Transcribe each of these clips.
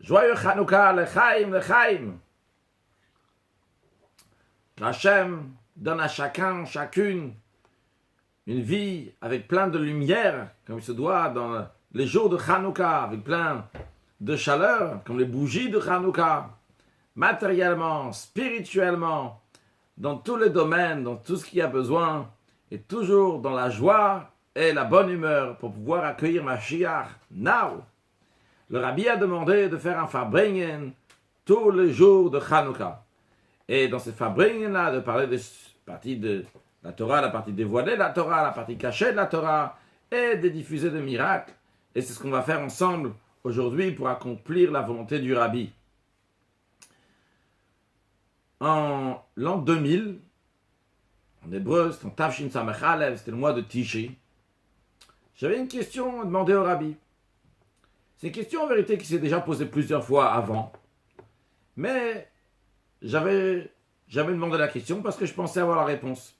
Joyeux Hanouka, Lechaim, Lechaim. Hachem donne à chacun, chacune, une vie avec plein de lumière, comme il se doit dans les jours de Hanouka, avec plein de chaleur, comme les bougies de Hanouka, matériellement, spirituellement, dans tous les domaines, dans tout ce qu'il y a besoin, et toujours dans la joie et la bonne humeur pour pouvoir accueillir Mashiach now. Le Rabbi a demandé de faire un Farbringen tous les jours de Hanouka. Et dans ce Farbringen-là, de parler de la partie de la Torah, la partie dévoilée de la Torah, la partie cachée de la Torah, et de diffuser des miracles. Et c'est ce qu'on va faire ensemble aujourd'hui pour accomplir la volonté du Rabbi. En l'an 2000, en hébreu, c'est en Tavshin Samech Alev, c'était le mois de Tishri, j'avais une question à demander au Rabbi. C'est une question en vérité qui s'est déjà posée plusieurs fois avant, mais j'avais jamais demandé la question parce que je pensais avoir la réponse.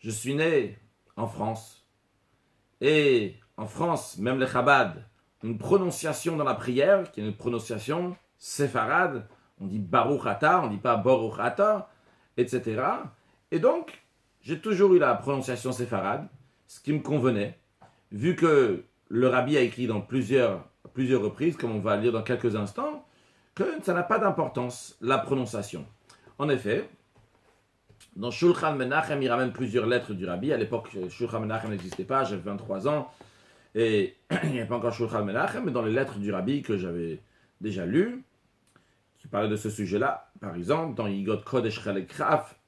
Je suis né en France, et en France, même les Chabad, une prononciation dans la prière, qui est une prononciation séfarade, on dit Baruch Ata, on ne dit pas Baruch Ata, etc. Et donc, j'ai toujours eu la prononciation séfarade, ce qui me convenait, vu que le Rabbi a écrit dans plusieurs reprises, comme on va lire dans quelques instants, que ça n'a pas d'importance, la prononciation. En effet, dans Shulchan Menachem, il ramène plusieurs lettres du Rabbi. À l'époque, Shulchan Menachem n'existait pas, j'avais 23 ans, et il n'y avait pas encore Shulchan Menachem, mais dans les lettres du Rabbi que j'avais déjà lues, qui parlaient de ce sujet-là, par exemple, dans Yigot Kodesh Chelek Kraf,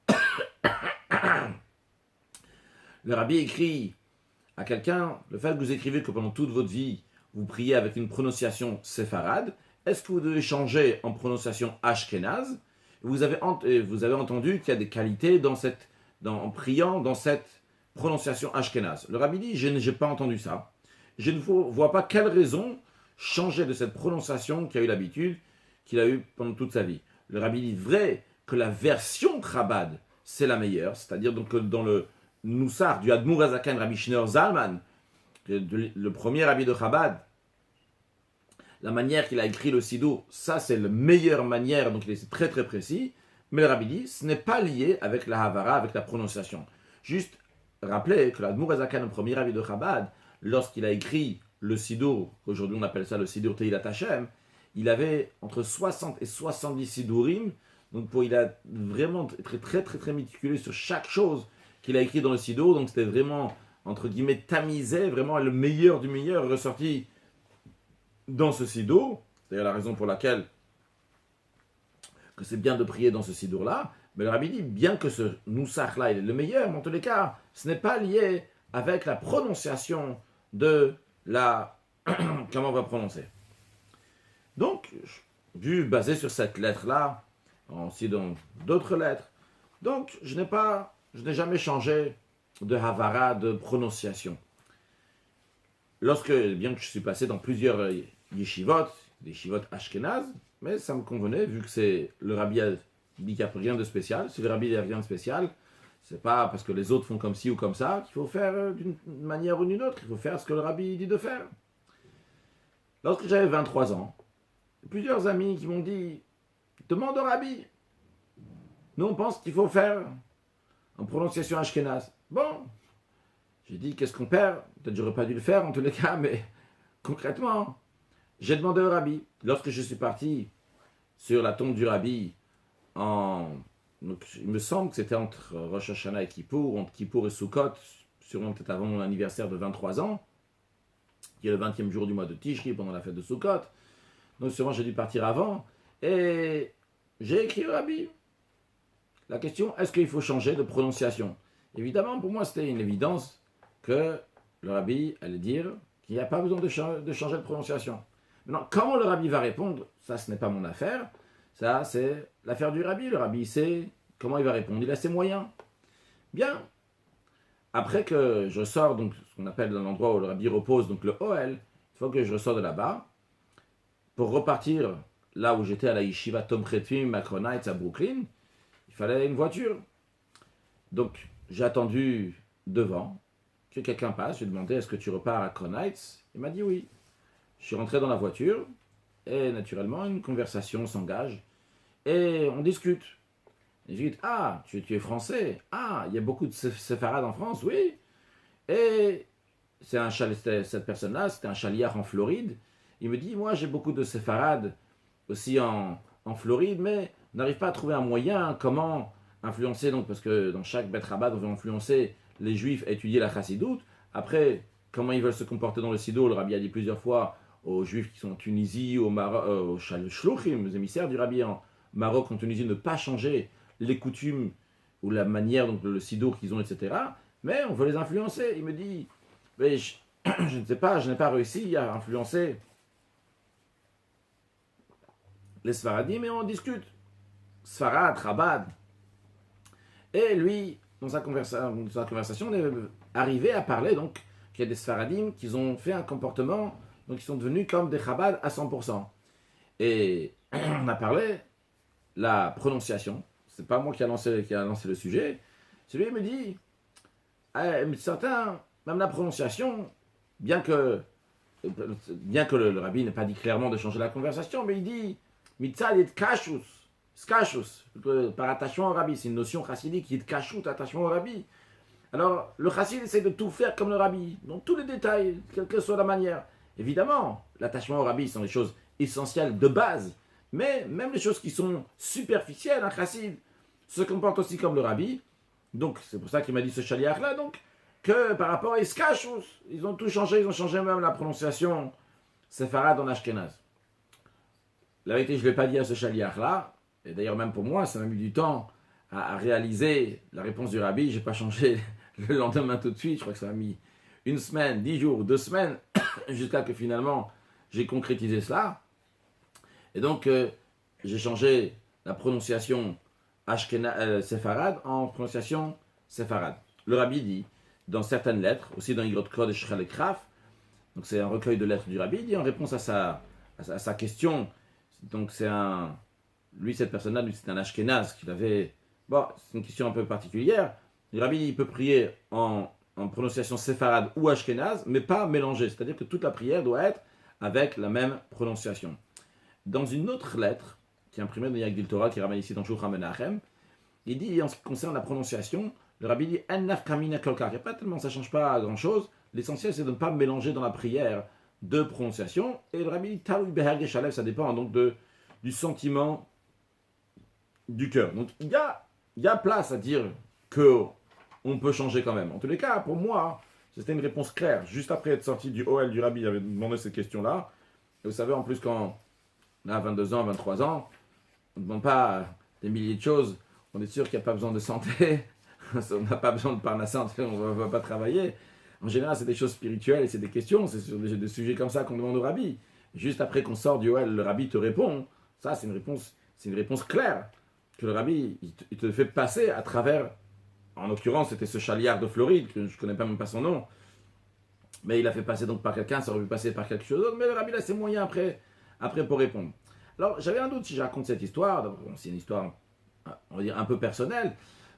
le Rabbi écrit à quelqu'un, le fait que vous écrivez que pendant toute votre vie, vous priez avec une prononciation séfarade, est-ce que vous devez changer en prononciation ashkénaze? Vous avez entendu qu'il y a des qualités en priant dans cette prononciation ashkénaze. Le Rabbi dit, je n'ai pas entendu ça. Je ne vois pas quelle raison changer de cette prononciation qu'il a eu l'habitude, qu'il a eu pendant toute sa vie. Le Rabbi dit, vrai que la version Chabad, c'est la meilleure, c'est-à-dire donc dans le Noussar du Admour Hazaken Rabbi Shneur Zalman, le premier Rabbi de Chabad, la manière qu'il a écrit le Sidour, ça c'est la meilleure manière, donc il est très très précis, mais le Rabbi dit, ce n'est pas lié avec la Havara, avec la prononciation. Juste rappeler que l'Admour Hazaken, le premier Rabbi de Chabad, lorsqu'il a écrit le Sidour, aujourd'hui on appelle ça le Sidour Teilat Hashem, il avait entre 60 et 70 Sidourim, donc il a vraiment été très très très méticuleux sur chaque chose qu'il a écrit dans le Sidour, donc c'était vraiment, entre guillemets, tamisé, vraiment le meilleur du meilleur ressorti dans ce Sidour, c'est-à-dire la raison pour laquelle que c'est bien de prier dans ce Sidour-là, mais le Rabbi dit, bien que ce Noussach-là, il est le meilleur, mais en tous les cas, ce n'est pas lié avec la prononciation de la... comment on va prononcer. Donc, basé sur cette lettre-là, aussi dans d'autres lettres, donc je n'ai jamais changé de Havara, de prononciation. Bien que je suis passé dans plusieurs yeshivot, des yeshivot ashkénazes, mais ça me convenait, vu que c'est le Rabbi a dit qu'il n'y a rien de spécial. Si le Rabbi dit qu'il n'y a rien de spécial, c'est pas parce que les autres font comme ci ou comme ça qu'il faut faire d'une manière ou d'une autre. Il faut faire ce que le Rabbi dit de faire. Lorsque j'avais 23 ans, plusieurs amis qui m'ont dit, demande au Rabbi. Nous on pense qu'il faut faire en prononciation ashkénaze. Bon, j'ai dit, qu'est-ce qu'on perd? Peut-être j'aurais pas dû le faire en tous les cas, mais concrètement, j'ai demandé au Rabbi. Lorsque je suis parti sur la tombe du Rabbi, donc, il me semble que c'était entre Rosh Hashanah et Kippour, entre Kippour et Sukkot, sûrement peut-être avant mon anniversaire de 23 ans, qui est le 20e jour du mois de Tishri, pendant la fête de Sukkot. Donc sûrement j'ai dû partir avant, et j'ai écrit au Rabbi. La question, est-ce qu'il faut changer de prononciation? Évidemment, pour moi, c'était une évidence que le Rabbi allait dire qu'il n'y a pas besoin de changer de prononciation. Maintenant, comment le Rabbi va répondre, ça, ce n'est pas mon affaire. Ça, c'est l'affaire du Rabbi. Le Rabbi sait comment il va répondre. Il a ses moyens. Bien. Après que je sors, donc, ce qu'on appelle dans l'endroit où le Rabbi repose, donc le Ohel, il faut que je ressors de là-bas, pour repartir là où j'étais à la Yeshiva Tom Chetvim, Macron Heights à Brooklyn, il fallait une voiture. Donc, j'ai attendu devant que quelqu'un passe. J'ai demandé, est-ce que tu repars à Crown Heights? Il m'a dit oui. Je suis rentré dans la voiture Et naturellement, une conversation s'engage et on discute. Et je dis, ah, tu es français. Ah, il y a beaucoup de séfarades en France, oui. Et cette personne-là, c'était un chaliard en Floride. Il me dit, moi j'ai beaucoup de séfarades aussi en Floride, mais on n'arrive pas à trouver un moyen, comment influencer, donc, parce que dans chaque Bet Rabbad, on veut influencer les juifs à étudier la chassidoute. Après, comment ils veulent se comporter dans le Sido, le rabbi a dit plusieurs fois aux juifs qui sont en Tunisie, au Maroc, aux shluchim, aux émissaires du rabbi en Maroc, en Tunisie, ne pas changer les coutumes ou la manière, donc le Sido qu'ils ont, etc. Mais on veut les influencer. Il me dit, mais je ne sais pas, je n'ai pas réussi à influencer les Sfaradim, mais on discute. Sfarad, Chabad. Et lui, dans sa conversation, on est arrivé à parler donc qu'il y a des Sfaradim qui ont fait un comportement, donc ils sont devenus comme des Chabad à 100%. Et on a parlé la prononciation. C'est pas moi qui a lancé le sujet. Celui me dit, certains, même la prononciation, bien que le rabbi n'ait pas dit clairement de changer la conversation, mais il dit mitzad et kashus, skashus, par attachement au rabbi. C'est une notion chassidique qui est de kashut, attachement au rabbi. Alors, le chassid essaie de tout faire comme le rabbi, dans tous les détails, quelle que soit la manière. Évidemment, l'attachement au rabbi sont les choses essentielles de base, mais même les choses qui sont superficielles, un chassid se comporte aussi comme le rabbi. Donc, c'est pour ça qu'il m'a dit ce chaliach-là, donc, que par rapport à Iskashus, ils ont tout changé, ils ont changé même la prononciation séfarade en ashkénaze. La vérité, je ne l'ai pas dit à ce chaliach-là, et d'ailleurs même pour moi, ça m'a mis du temps à réaliser la réponse du rabbi, je n'ai pas changé le lendemain tout de suite, je crois que ça m'a mis 1 semaine, 10 jours, 2 semaines, jusqu'à que finalement j'ai concrétisé cela. Et donc, j'ai changé la prononciation séfarade en prononciation séfarade. Le rabbi dit, dans certaines lettres, aussi dans Igrot Kodesh Chalekraf, donc c'est un recueil de lettres du rabbi, il dit en réponse à sa question, donc cette personne-là, lui, c'est un Ashkenaz qu'il avait, bon, c'est une question un peu particulière, le rabbi, il peut prier en prononciation séfarade ou Ashkenaz, mais pas mélangée, c'est-à-dire que toute la prière doit être avec la même prononciation. Dans une autre lettre, qui est imprimée dans Yagdil Torah, qui ramène ici dans Shulchan Menachem, il dit, en ce qui concerne la prononciation, le rabbi dit, en nafkamina kolkar, il n'y a pas tellement, ça ne change pas grand-chose, l'essentiel c'est de ne pas mélanger dans la prière de prononciation, et le rabbi dit, talui beherge shalev, ça dépend donc du sentiment du cœur. Donc il y a place à dire que on peut changer quand même. En tous les cas, pour moi, c'était une réponse claire. Juste après être sorti du OL du rabbi, il avait demandé cette question-là. Et vous savez, en plus, quand on a 22 ans, 23 ans, on ne demande pas des milliers de choses. On est sûr qu'il n'y a pas besoin de santé. On n'a pas besoin de parnassin, on ne va pas travailler. En général, c'est des choses spirituelles et c'est des questions. C'est sur des sujets comme ça qu'on demande au rabbi. Juste après qu'on sort du OL, le rabbi te répond. Ça, c'est une réponse claire que le rabbi il te fait passer à travers. En l'occurrence, c'était ce chaliard de Floride, que je ne connais pas même pas son nom. Mais il a fait passer donc par quelqu'un, ça aurait pu passer par quelque chose d'autre. Mais le rabbi, là, c'est moyen après pour répondre. Alors, j'avais un doute si je raconte cette histoire. Bon, c'est une histoire, on va dire, un peu personnelle.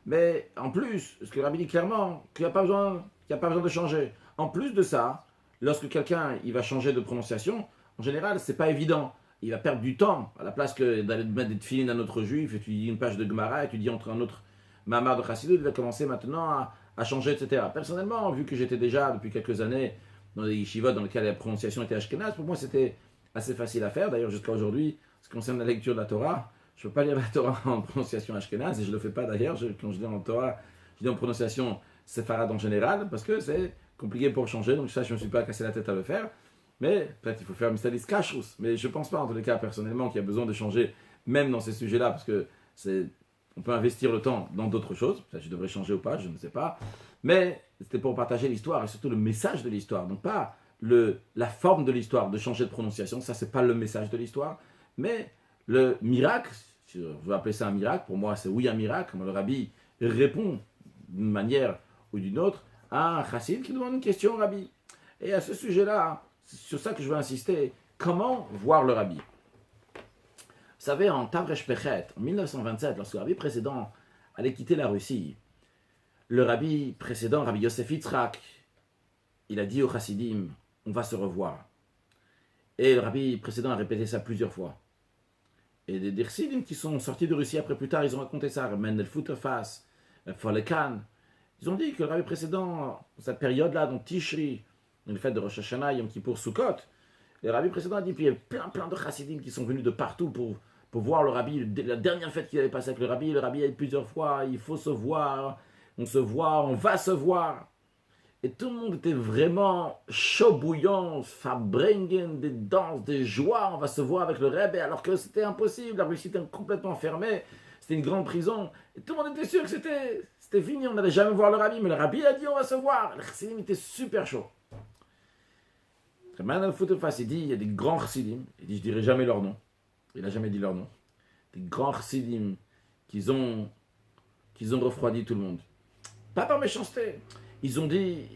Mais en plus, ce que le rabbi dit clairement, qu'il n'y a pas besoin de changer. En plus de ça, lorsque quelqu'un il va changer de prononciation, en général, c'est pas évident. Il va perdre du temps. À la place que d'aller mettre des tefilines à notre juif, et tu dis une page de Gemara, et tu dis entre un autre Mahamar de Chassidut, il va commencer maintenant à changer, etc. Personnellement, vu que j'étais déjà depuis quelques années dans des yeshivot dans lesquels la prononciation était ashkenaz, pour moi c'était assez facile à faire. D'ailleurs, jusqu'à aujourd'hui, ce qui concerne la lecture de la Torah, je ne peux pas lire la Torah en prononciation ashkenaz, et je ne le fais pas d'ailleurs. Quand je lis en Torah, je lis en prononciation séfarade en général, parce que c'est compliqué pour changer, donc ça, je ne me suis pas cassé la tête à le faire. Mais peut-être il faut faire un mystadis kashrus. Mais je ne pense pas, en tous les cas, personnellement, qu'il y a besoin de changer, même dans ces sujets-là, parce que on peut investir le temps dans d'autres choses. Peut-être je devrais changer ou pas, je ne sais pas. Mais c'était pour partager l'histoire et surtout le message de l'histoire. Donc pas la forme de l'histoire, de changer de prononciation. Ça, c'est pas le message de l'histoire. Mais le miracle, si je veux appeler ça un miracle, pour moi, c'est oui un miracle. Le rabbi répond d'une manière ou d'une autre à un chassid qui demande une question au rabbi. Et à ce sujet-là, c'est sur ça que je veux insister. Comment voir le rabbi ? Vous savez, en Tavresh Pechet, en 1927, lorsque le rabbi précédent allait quitter la Russie, le rabbi précédent, Rabbi Yosef Yitzhak, il a dit aux chassidim, on va se revoir. Et le rabbi précédent a répété ça plusieurs fois. Et des chassidim qui sont sortis de Russie après plus tard, ils ont raconté ça. Mendel Futterfass, Folekan. Ils ont dit que le rabbi précédent, cette période-là, dans Tishri, une fête de Rosh Hashanah, Yom Kippour, Sukkot, le rabbi précédent a dit, puis il y a plein de chassidim qui sont venus de partout pour voir le rabbi, la dernière fête qu'il avait passée avec le rabbi a dit plusieurs fois, il faut se voir, on va se voir. Et tout le monde était vraiment chaud bouillant, fabringen, des danses, des joies, on va se voir avec le Rebbe, alors que c'était impossible, la Russie était complètement fermée, c'était une grande prison, et tout le monde était sûr que c'était fini, on n'allait jamais voir le rabbi, mais le rabbi a dit on va se voir, le chassidim était super chaud. Maintenant, le Futterfass, il dit, il y a des grands chassidim, il dit je dirai jamais leur nom, il n'a jamais dit leur nom, des grands chassidim qu'ils ont refroidi tout le monde. Pas par méchanceté. Ils ont dit,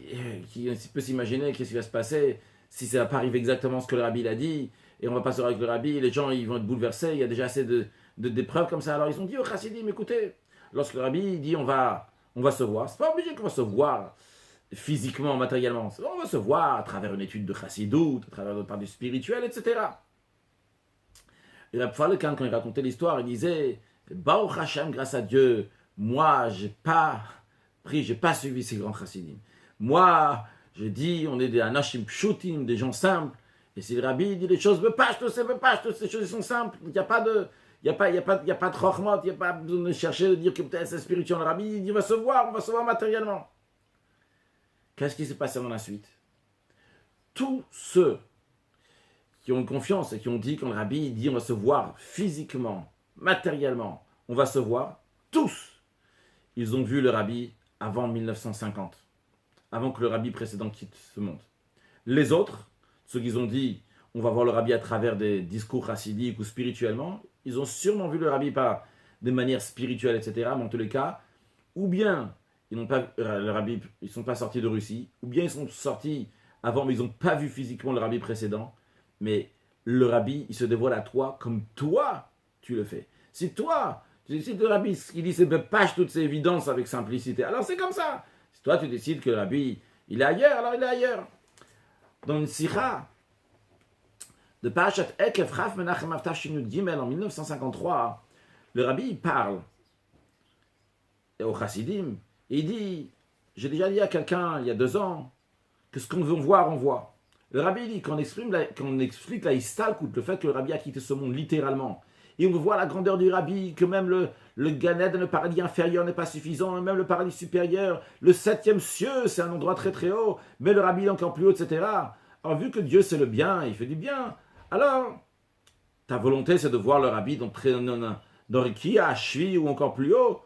qui peut s'imaginer qu'est-ce qui va se passer si ça va pas arriver exactement ce que le rabbi a dit, et on va pas se voir avec le rabbi, les gens ils vont être bouleversés, il y a déjà assez d'épreuves comme ça. Alors ils ont dit au chassidim, écoutez, lorsque le rabbi dit on va se voir, c'est pas obligé qu'on va se voir physiquement, matériellement, on va se voir à travers une étude de chassidout, à travers par du spirituel, etc. Et la fois, quand il racontait l'histoire, il disait, Baruch Hashem, grâce à Dieu, moi j'ai pas suivi ces grands chassidim. Moi, je dis, on est des anashim pshutim, des gens simples. Et si le rabbi dit les choses, ces choses sont simples. Il n'y a pas de, il y a pas de chokhmot, il n'y a pas besoin de chercher, de dire que peut-être c'est spirituel. Le rabbi il dit, on va se voir matériellement. Qu'est-ce qui s'est passé dans la suite? Tous ceux qui ont une confiance et qui ont dit, quand le rabbi dit, on va se voir physiquement, matériellement, on va se voir, tous, ils ont vu le rabbi avant 1950, avant que le rabbi précédent quitte ce monde. Les autres, ceux qui ont dit on va voir le rabbi à travers des discours chassidiques ou spirituellement, ils ont sûrement vu le rabbi par des manières spirituelles, etc. Mais en tous les cas, ou bien ils n'ont pas le rabbi, ils sont pas sortis de Russie, ou bien ils sont sortis avant, mais ils n'ont pas vu physiquement le rabbi précédent. Mais le rabbi, il se dévoile à toi comme toi, tu le fais. Si toi, tu décides le rabbi, il dit c'est pâche toutes ces évidences avec simplicité. Alors c'est comme ça. Si toi tu décides que le rabbi, il est ailleurs, alors il est ailleurs. Dans une sikha de Parashat Ekev Chaf Menachem Avtav Shin Gimel en 1953, le rabbi il parle au chassidim et il dit, j'ai déjà dit à quelqu'un il y a 2 ans que ce qu'on veut voir, on voit. Le rabbi dit qu'on explique la histalkut, le fait que le rabbi a quitté ce monde littéralement. Et on voit la grandeur du rabbi, que même le Ganed, le paradis inférieur n'est pas suffisant, même le paradis supérieur, le 7e cieux, c'est un endroit très très haut, mais le rabbi est encore plus haut, etc. Alors vu que Dieu c'est le bien, il fait du bien, alors ta volonté c'est de voir le rabbi dans Rikia, à Shvi ou encore plus haut.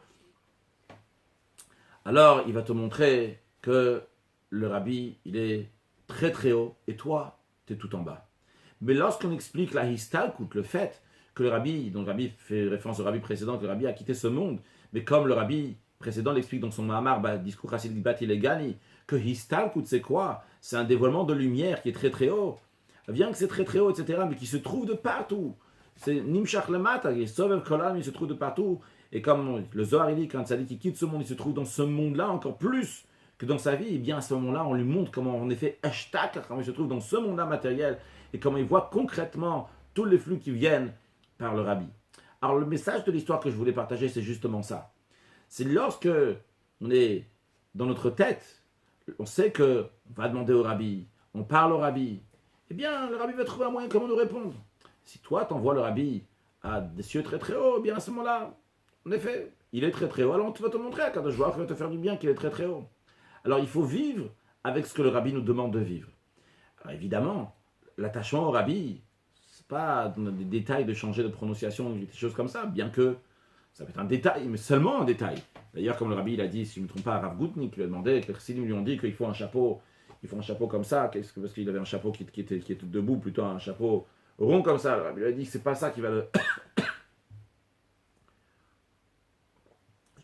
Alors il va te montrer que le rabbi, il est très très haut, et toi, tu es tout en bas. Mais lorsqu'on explique la histalkut, le fait que le rabbi, dont le rabbi fait référence au rabbi précédent, que le rabbi a quitté ce monde, mais comme le rabbi précédent l'explique dans son Mahamar, discours chassidique Bat Ilegani, que histalkut c'est quoi? C'est un dévoilement de lumière qui est très très haut. Bien que c'est très très haut, etc., mais qui se trouve de partout. C'est Nimshach Lemata, Sovev Kolam, il se trouve de partout. Et comme le Zohar il dit, quand ça dit qu'il quitte ce monde, il se trouve dans ce monde-là encore plus que dans sa vie, et bien à ce moment-là, on lui montre comment en effet hashtag, comment il se trouve dans ce monde-là matériel, et comment il voit concrètement tous les flux qui viennent par le rabbi. Alors le message de l'histoire que je voulais partager, c'est justement ça. C'est lorsque on est dans notre tête, on sait que on va demander au rabbi, on parle au rabbi, eh bien le rabbi va trouver un moyen comment nous répondre. Si toi t'envoies le rabbi à des cieux très très hauts, eh bien à ce moment-là, en effet, il est très très haut, alors tu vas te montrer à Kadosh Baruch Hu, va te faire du bien qu'il est très très haut. Alors il faut vivre avec ce que le rabbi nous demande de vivre. Alors évidemment, l'attachement au rabbi, c'est pas dans des détails de changer de prononciation, des choses comme ça, bien que ça peut être un détail, mais seulement un détail. D'ailleurs, comme le rabbi il a dit, si je ne me trompe pas, à Rav Goutnik lui a demandé, que les chassidim lui ont dit qu'il faut un chapeau comme ça, parce qu'il avait un chapeau qui était debout, plutôt un chapeau rond comme ça. Le rabbi lui a dit que c'est pas ça qui va le...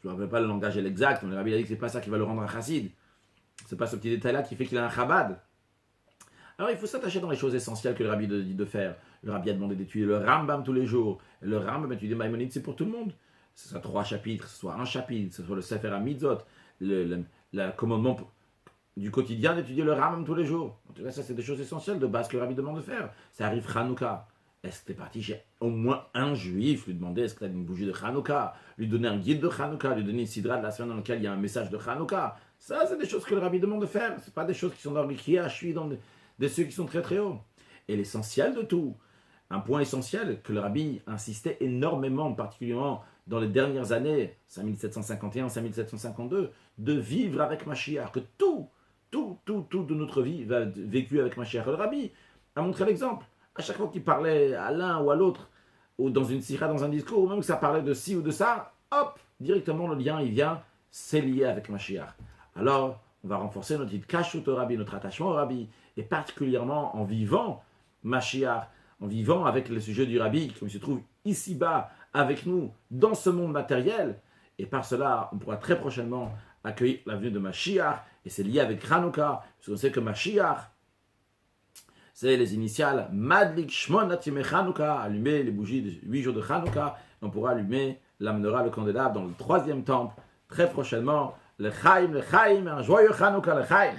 Je ne me rappelle pas le langage exact, mais le rabbi a dit que c'est pas ça qui va le rendre un chassid. C'est pas ce petit détail-là qui fait qu'il a un chabad. Alors il faut s'attacher dans les choses essentielles que le rabbi dit de faire. Le rabbi a demandé d'étudier le Rambam tous les jours. Et le Rambam, étudier Maïmonide, c'est pour tout le monde. Que ce soit 3 chapitres, que ce soit 1 chapitre, que ce soit le Sefer HaMitzot, le commandement du quotidien d'étudier le Rambam tous les jours. En tout cas, ça, c'est des choses essentielles de base que le Rabbi demande de faire. Ça arrive Hanouka. Est-ce que tu es parti chez au moins un juif, lui demander est-ce que tu as une bougie de Hanouka, lui donner un guide de Hanouka, lui donner une sidra de la semaine dans laquelle il y a un message de Hanouka. Ça, c'est des choses que le Rabbi demande de faire. Ce pas des choses qui sont dans le je suis dans des ceux qui sont très très hauts. Et l'essentiel de tout, un point essentiel que le Rabbi insistait énormément, particulièrement dans les dernières années, 5751-5752, de vivre avec Mashiach, que tout de notre vie va être vécu avec Mashiach. Le Rabbi a montré l'exemple. À chaque fois qu'il parlait à l'un ou à l'autre, ou dans une sira, dans un discours, ou même que ça parlait de ci ou de ça, hop, directement le lien, il vient, c'est lié avec Mashiach. Alors, on va renforcer notre kashut au Rabbi, notre attachement au Rabbi, et particulièrement en vivant Mashiach, en vivant avec le sujet du Rabbi, comme il se trouve ici-bas, avec nous, dans ce monde matériel. Et par cela, on pourra très prochainement accueillir la venue de Mashiach, et c'est lié avec Hanouka, parce qu'on sait que Mashiach, c'est les initiales Madlik Shmon Atime Hanouka, allumer les bougies de 8 jours de Hanouka, et on pourra allumer la menorah, le candélabre, dans le 3e temple, très prochainement, le Chaim, un joyeux Hanouka, le Chaim.